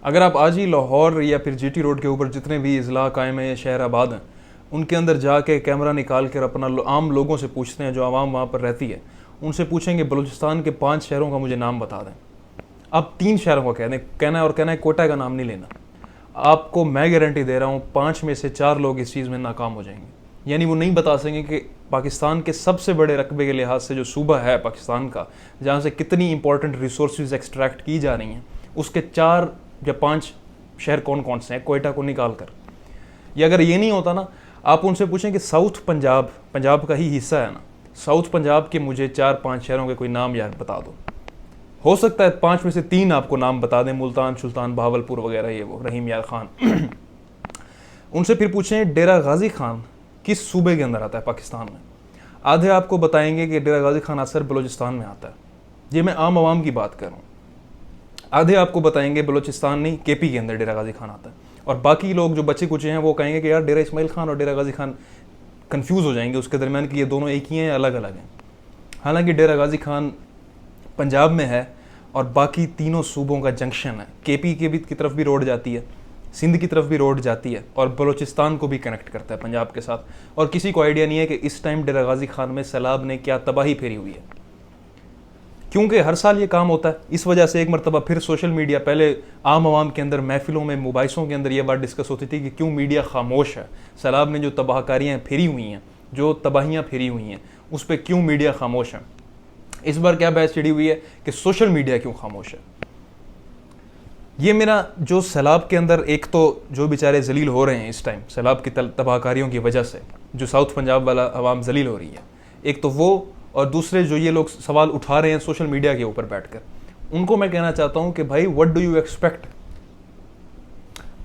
अगर आप आज ही लाहौर या फिर जीटी रोड के ऊपर जितने भी अजला कायम हैं या शहर आबाद हैं, उनके अंदर जाके कैमरा निकाल कर अपना आम लोगों से पूछते हैं जो आवाम वहाँ पर रहती है, उनसे पूछेंगे बलूचिस्तान के 5 शहरों का मुझे नाम बता दें। आप 3 शहरों का कहना है और कहना है कोटा का नाम नहीं लेना। आपको मैं गारंटी दे रहा हूँ 5 में से 4 लोग इस चीज़ में नाकाम हो जाएंगे। यानी वो नहीं बता सकेंगे कि पाकिस्तान के सबसे बड़े रकबे के लिहाज से जो सूबा है पाकिस्तान का, जहाँ से कितनी इंपॉर्टेंट रिसोर्सेज एक्सट्रैक्ट की जा रही हैं, उसके 4 या 5 शहर कौन कौन से हैं कोयटा को निकाल कर। या अगर ये नहीं होता ना, आप उनसे पूछें कि साउथ पंजाब का ही हिस्सा है ना, साउथ पंजाब के मुझे 4-5 शहरों के कोई नाम यार बता दो। हो सकता है 5 में से 3 आपको नाम बता दें, मुल्तान, सुल्तान, बहावलपुर वगैरह, ये वो रहीम यार खान। उनसे फिर पूछें डेरा गाजी खान किस सूबे के अंदर आता है पाकिस्तान में। आधे आपको बताएंगे कि डेरा गाजी खान अक्सर बलूचिस्तान में आता है। ये मैं आम आवाम की बात कर रहा हूँ। आधे आपको बताएंगे बलूचिस्तान नहीं, केपी के अंदर डेरा गाजी खान आता है। और बाकी लोग जो बच्चे कुचे हैं वो कहेंगे कि यार डेरा इस्माइल खान और डेरा गाजी खान कंफ्यूज हो जाएंगे उसके दरमियान कि ये दोनों एक ही हैं या अलग अलग हैं। हालांकि डेरा गाजी खान पंजाब में है और बाकी तीनों सूबों का जंक्शन है। केपी के भी की तरफ भी रोड जाती है, सिंध की तरफ भी रोड जाती है और बलूचिस्तान को भी कनेक्ट करता है पंजाब के साथ। और किसी को आइडिया नहीं है कि इस टाइम डेरा गाजी खान में सैलाब ने क्या तबाही फेरी हुई है, क्योंकि हर साल ये काम होता है। इस वजह से एक मरतबा फिर सोशल मीडिया, पहले आम आवाम के अंदर महफिलों में मुबाइसों के अंदर यह बात डिस्कस होती थी कि क्यों मीडिया खामोश है, सैलाब ने जो तबाहकारियाँ फेरी हुई हैं, जो तबाहियाँ फेरी हुई हैं, उस पर क्यों मीडिया खामोश है। इस बार क्या बहस छिड़ी हुई है कि सोशल मीडिया क्यों खामोश है। ये मेरा जो सैलाब के अंदर, एक तो जो बेचारे जलील हो रहे हैं इस टाइम सैलाब की तबाहकारियों की वजह से, जो साउथ पंजाब वाला आवाम जलील हो रही है, एक तो वो, और दूसरे जो ये लोग सवाल उठा रहे हैं सोशल मीडिया के ऊपर बैठकर, उनको मैं कहना चाहता हूं कि भाई व्हाट डू यू एक्सपेक्ट।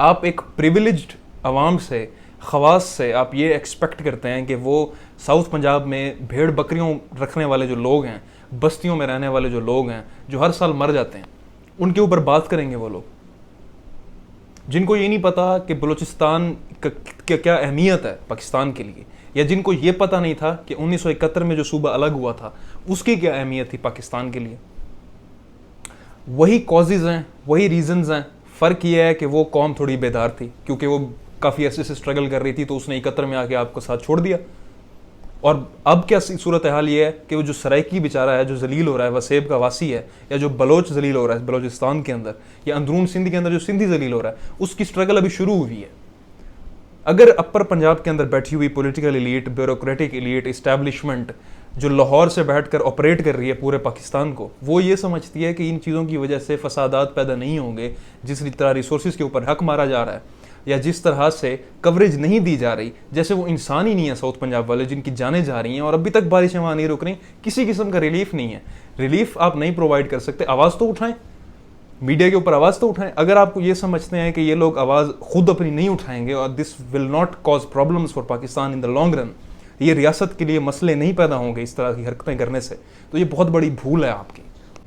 आप एक प्रिविलेज्ड आवाम से, खवास से आप ये एक्सपेक्ट करते हैं कि वो साउथ पंजाब में भेड़ बकरियों रखने वाले जो लोग हैं, बस्तियों में रहने वाले जो लोग हैं, जो हर साल मर जाते हैं, उनके ऊपर बात करेंगे। वो लोग जिनको ये नहीं पता कि बलूचिस्तान की क्या अहमियत है पाकिस्तान के लिए, या जिनको ये पता नहीं था कि 1971 में जो सूबा अलग हुआ था उसकी क्या अहमियत थी पाकिस्तान के लिए। वही कॉजेज हैं, वही रीजंस हैं। फ़र्क ये है कि वो कौम थोड़ी बेदार थी क्योंकि वो काफ़ी अरसे से स्ट्रगल कर रही थी, तो उसने 71 में आके आपको साथ छोड़ दिया। और अब क्या सूरत हाल ये है कि वो जो सराइकी बेचारा है, जो जलील हो रहा है, वसेब का वासी है, या जो बलोच जलील हो रहा है बलोचिस्तान के अंदर, या अंदरून सिंध के अंदर जो सिंधी जलील हो रहा है, उसकी स्ट्रगल अभी शुरू हुई है। अगर अपर पंजाब के अंदर बैठी हुई political elite, bureaucratic elite, establishment जो लाहौर से बैठकर ऑपरेट कर रही है पूरे पाकिस्तान को, वो ये समझती है कि इन चीज़ों की वजह से फसादात पैदा नहीं होंगे, जिस तरह रिसोर्सेज के ऊपर हक मारा जा रहा है या जिस तरह से कवरेज नहीं दी जा रही, जैसे वो इंसान ही नहीं है साउथ पंजाब वाले जिनकी जानें जा रही हैं और अभी तक बारिशें वहाँ नहीं रुक रही, किसी किस्म का रिलीफ नहीं है। रिलीफ आप नहीं प्रोवाइड कर सकते, आवाज़ तो उठाएं, मीडिया के ऊपर आवाज़ तो उठाएं। अगर आपको ये समझते हैं कि ये लोग आवाज़ खुद अपनी नहीं उठाएंगे और this will not cause problems for Pakistan in the long run, ये रियासत के लिए मसले नहीं पैदा होंगे इस तरह की हरकतें करने से, तो ये बहुत बड़ी भूल है आपकी।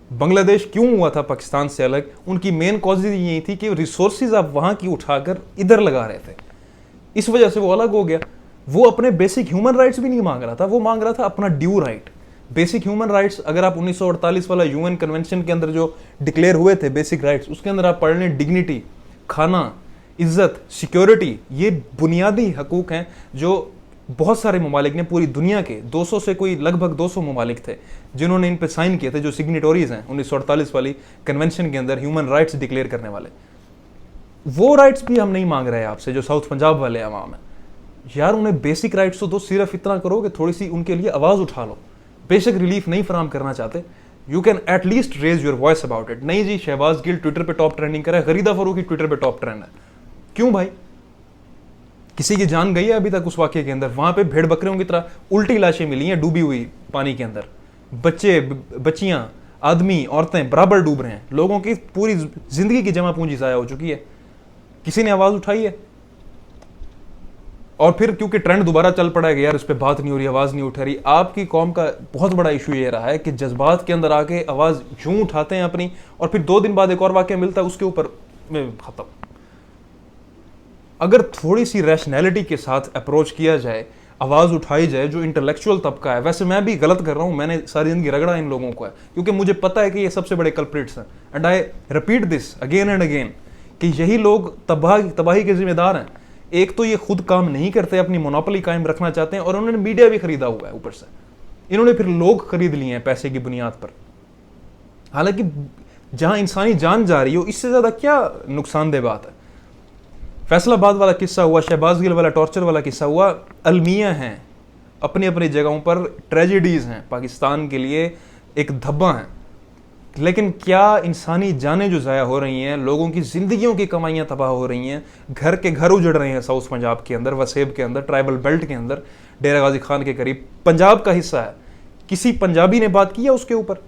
बांग्लादेश क्यों हुआ था पाकिस्तान से अलग, उनकी मेन कॉज यही थी कि रिसोर्सेज आप वहाँ की उठाकर इधर लगा रहे थे, इस वजह से वो अलग हो गया। वो अपने बेसिक ह्यूमन राइट्स भी नहीं मांग रहा था, वो मांग रहा था अपना due right. Basic human rights, अगर आप 1948 वाला यूएन कन्वेंशन के अंदर जो डिक्लेयर हुए थे बेसिक राइट्स, उसके अंदर आप पढ़ लें, डिग्निटी, खाना, इज्जत, सिक्योरिटी, ये बुनियादी हकूक हैं जो बहुत सारे ममालिक ने, पूरी दुनिया के 200 से कोई लगभग 200 ममालिक थे जिन्होंने इन पे साइन किए थे, जो सिग्नेटरीज हैं 1948 वाली कन्वेंशन के अंदर ह्यूमन राइट्स डिक्लेयर करने वाले। वो राइट्स भी हम नहीं मांग रहे हैं आपसे जो साउथ पंजाब वाले अवाम है। यार उन्हें बेसिक राइट्स तो दो, सिर्फ इतना करो कि थोड़ी सी उनके लिए आवाज़ उठा लो। बेशक रिलीफ नहीं फराम करना चाहते, you can at least raise your voice about it. नहीं जी, शहबाज गिल ट्विटर पे टॉप ट्रेंडिंग करे, गरीदा फरूकी ट्विटर पे टॉप ट्रेंड है, क्यों भाई? किसी की जान गई है अभी तक उस वाक़े के अंदर? वहां पे भेड़ बकरियों की तरह उल्टी लाशें मिली हैं डूबी हुई पानी के अंदर, बच्चे, बच्चियां, आदमी, औरतें बराबर डूब रहे हैं, लोगों की पूरी जिंदगी की जमा पूंजी ज़ाया हो चुकी है, किसी ने आवाज़ उठाई है? और फिर क्योंकि ट्रेंड दोबारा चल पड़ा है कि यार उस पर बात नहीं हो रही, आवाज़ नहीं उठा रही। आपकी कौम का बहुत बड़ा इशू ये रहा है कि जज्बात के अंदर आके आवाज़ यूं उठाते हैं अपनी, और फिर 2 दिन बाद एक और वाक़या मिलता है उसके ऊपर में ख़त्म। अगर थोड़ी सी रैशनैलिटी के साथ अप्रोच किया जाए, आवाज़ उठाई जाए, जो इंटेलेक्चुअल तबका है, वैसे मैं भी गलत कर रहा हूँ, मैंने सारी ज़िंदगी रगड़ा इन लोगों को है क्योंकि मुझे पता है कि ये सबसे बड़े कल्प्रिट्स हैं, and I repeat this again and again कि यही लोग तबाही के जिम्मेदार हैं। एक तो ये खुद काम नहीं करते, अपनी मोनोपोली कायम रखना चाहते हैं, और उन्होंने मीडिया भी खरीदा हुआ है ऊपर से। इन्होंने फिर लोग खरीद लिए हैं पैसे की बुनियाद पर। हालांकि जहां इंसानी जान जा रही हो, इससे ज्यादा क्या नुकसानदेह बात है। फैसलाबाद वाला किस्सा हुआ, शहबाज गिल वाला टॉर्चर वाला किस्सा हुआ, अलमिया हैं अपनी अपनी जगहों पर, ट्रेजेडीज हैं, पाकिस्तान के लिए एक धब्बा है। लेकिन क्या इंसानी जानें जो ज़ाया हो रही हैं, लोगों की ज़िंदगियों की कमाइयाँ तबाह हो रही हैं, घर के घर उजड़ रहे हैं साउथ पंजाब के अंदर, वसेब के अंदर, ट्राइबल बेल्ट के अंदर, डेरा गाजी खान के करीब, पंजाब का हिस्सा है। किसी पंजाबी ने बात की है उसके ऊपर?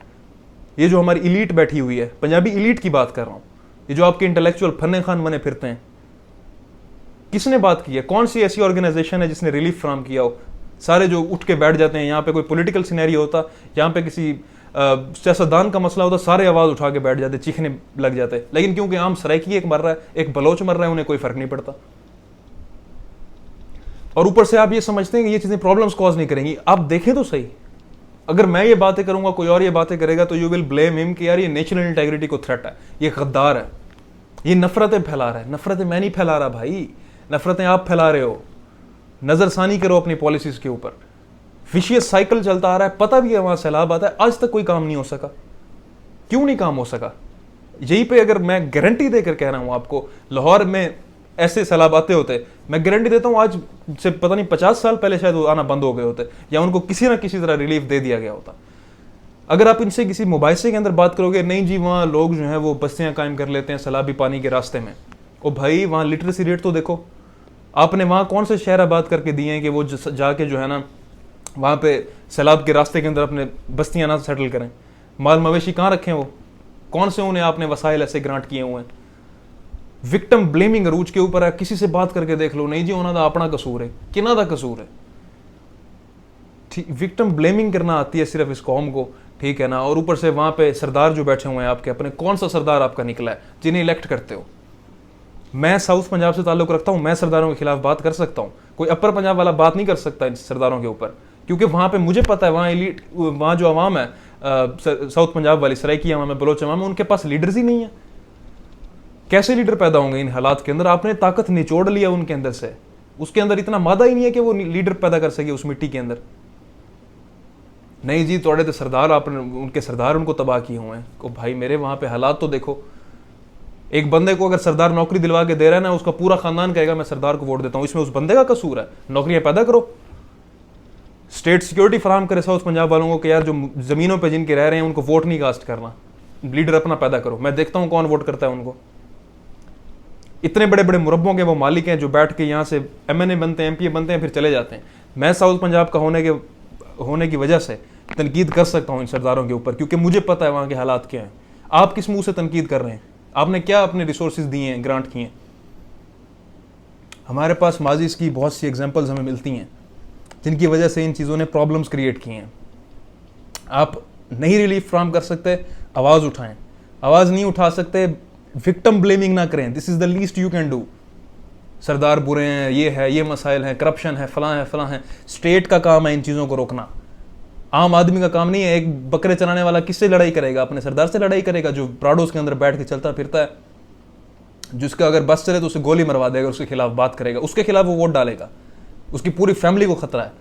ये जो हमारी इलीट बैठी हुई है, पंजाबी इलीट की बात कर रहा हूँ, ये जो आपके इंटेलेक्चुअल फन्ने खान बने फिरते हैं, किसने बात की है? कौन सी ऐसी ऑर्गेनाइजेशन है जिसने रिलीफ फ्राहम किया हो? सारे जो उठ के बैठ जाते हैं, यहाँ पे कोई पॉलिटिकल सिनेरियो होता, यहाँ पे किसी सियासतदान का मसला होता, सारे आवाज उठा के बैठ जाते, चीखने लग जाते। लेकिन क्योंकि आम सराइकी एक मर रहा है, एक बलोच मर रहा है, उन्हें कोई फर्क नहीं पड़ता। और ऊपर से आप ये समझते हैं कि ये चीजें प्रॉब्लम्स कॉज नहीं करेंगी। आप देखें तो सही, अगर मैं ये बातें करूंगा, कोई और ये बातें करेगा, तो यू विल ब्लेम हिम कि यार ये नेशनल इंटेग्रिटी को थ्रेट है, ये गद्दार है, ये नफरतें फैला रहा है। नफरतें मैं नहीं फैला रहा भाई, नफरतें आप फैला रहे हो। नजरसानी करो अपनी पॉलिसीज के ऊपर। विशियस साइकिल चलता आ रहा है, पता भी है वहां सैलाब आता है, आज तक कोई काम नहीं हो सका। क्यों नहीं काम हो सका? यहीं पे अगर मैं गारंटी देकर कह रहा हूं आपको, लाहौर में ऐसे सैलाब आते होते, मैं गारंटी देता हूं आज से पता नहीं 50 साल पहले शायद वो आना बंद हो गए होते, या उनको किसी ना किसी तरह रिलीफ दे दिया गया होता। अगर आप इनसे किसी मुबाइसे के अंदर बात करोगे, नहीं जी वहाँ लोग जो हैं वो बस्तियाँ कायम कर लेते हैं सैलाबी पानी के रास्ते में, ओ भाई वहाँ लिटरेसी रेट तो देखो। आपने वहाँ कौन से शहर आबाद करके दिए हैं कि वो जाके जो है ना वहाँ पे सैलाब के रास्ते के अंदर अपने बस्तियाँ ना सेटल करें? माल मवेशी कहाँ रखें वो? कौन से उन्हें आपने वसाइल ऐसे ग्रांट किए हुए हैं? विक्टिम ब्लेमिंग अरूज के ऊपर है, किसी से बात करके देख लो, नहीं जी उन्होंने अपना कसूर है, किना दा कसूर है। ठीक, विक्टिम ब्लेमिंग करना आती है सिर्फ इस कौम को, ठीक है ना। और ऊपर से वहाँ पे सरदार जो बैठे हुए हैं आपके अपने, कौन सा सरदार आपका निकला है जिन्हें इलेक्ट करते हो? मैं साउथ पंजाब से ताल्लुक रखता हूँ, मैं सरदारों के खिलाफ बात कर सकता हूँ, कोई अपर पंजाब वाला बात नहीं कर सकता इन सरदारों के ऊपर, क्योंकि वहाँ पे मुझे पता है वहाँ एलीट, वहाँ जो अवाम है साउथ पंजाब वाली, सराइकी अवाम है, बलोच अवाम है, उनके पास लीडर्स ही नहीं है। कैसे लीडर पैदा होंगे इन हालात के अंदर? आपने ताकत निचोड़ लिया उनके अंदर से, उसके अंदर इतना मादा ही नहीं है कि वो लीडर पैदा कर सके उस मिट्टी के अंदर। नहीं जी तोड़े तो सरदार, आपने उनके सरदार उनको तबाह किए हुए हैं। तो भाई मेरे वहाँ पे हालात तो देखो। एक बंदे को अगर सरदार नौकरी दिलवा के दे रहा है ना, उसका पूरा खानदान कहेगा मैं सरदार को वोट देता हूँ। इसमें उस बंदे का कसूर है? नौकरियां पैदा करो, स्टेट सिक्योरिटी फराहम करे साउथ पंजाब वालों को कि यार जो जमीनों पे जिनके रह रहे हैं उनको वोट नहीं कास्ट करना, लीडर अपना पैदा करो, मैं देखता हूँ कौन वोट करता है उनको। इतने बड़े बड़े मुरब्बों के वो मालिक हैं जो बैठ के यहाँ से MNA बनते हैं, MPA बनते हैं, फिर चले जाते हैं। मैं साउथ पंजाब का होने की वजह से तनकीद कर सकता हूँ इन सरदारों के ऊपर, क्योंकि मुझे पता है वहाँ के हालात क्या हैं। आप किस मुंह से तनकीद कर रहे हैं? आपने क्या अपने रिसोर्सेज दिए हैं, ग्रांट किए हैं? हमारे पास माजी की बहुत सी एग्जांपल्स हमें मिलती हैं जिनकी वजह से इन चीज़ों ने प्रॉब्लम्स क्रिएट की हैं। आप नहीं रिलीफ फ्राहम कर सकते, आवाज़ उठाएं। आवाज़ नहीं उठा सकते, विक्टिम ब्लेमिंग ना करें, this is the least you can do. Sardar बुरे हैं, ये है, ये मसाइल हैं, करप्शन है, फलां है। स्टेट का काम है इन चीज़ों को रोकना, आम आदमी का काम नहीं है। एक बकरे चलाने वाला किससे लड़ाई करेगा? अपने सरदार से लड़ाई करेगा जो प्राडोस के अंदर बैठ के चलता फिरता है, जिसका अगर बस चले तो उसे गोली मरवा देगा, उसके खिलाफ बात करेगा, उसके खिलाफ वो वोट डालेगा, उसकी पूरी फैमिली को खतरा है।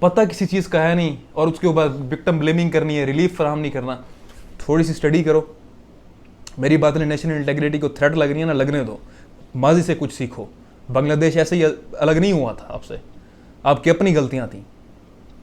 पता किसी चीज़ का है नहीं और उसके ऊपर विक्टिम ब्लेमिंग करनी है, रिलीफ फराहम नहीं करना। थोड़ी सी स्टडी करो। मेरी बात नहीं नेशनल इंटेग्रिटी को थ्रेट लग रही है ना, लगने दो, माजी से कुछ सीखो। बांग्लादेश ऐसे ही अलग नहीं हुआ था आपसे, आपकी अपनी गलतियाँ थी।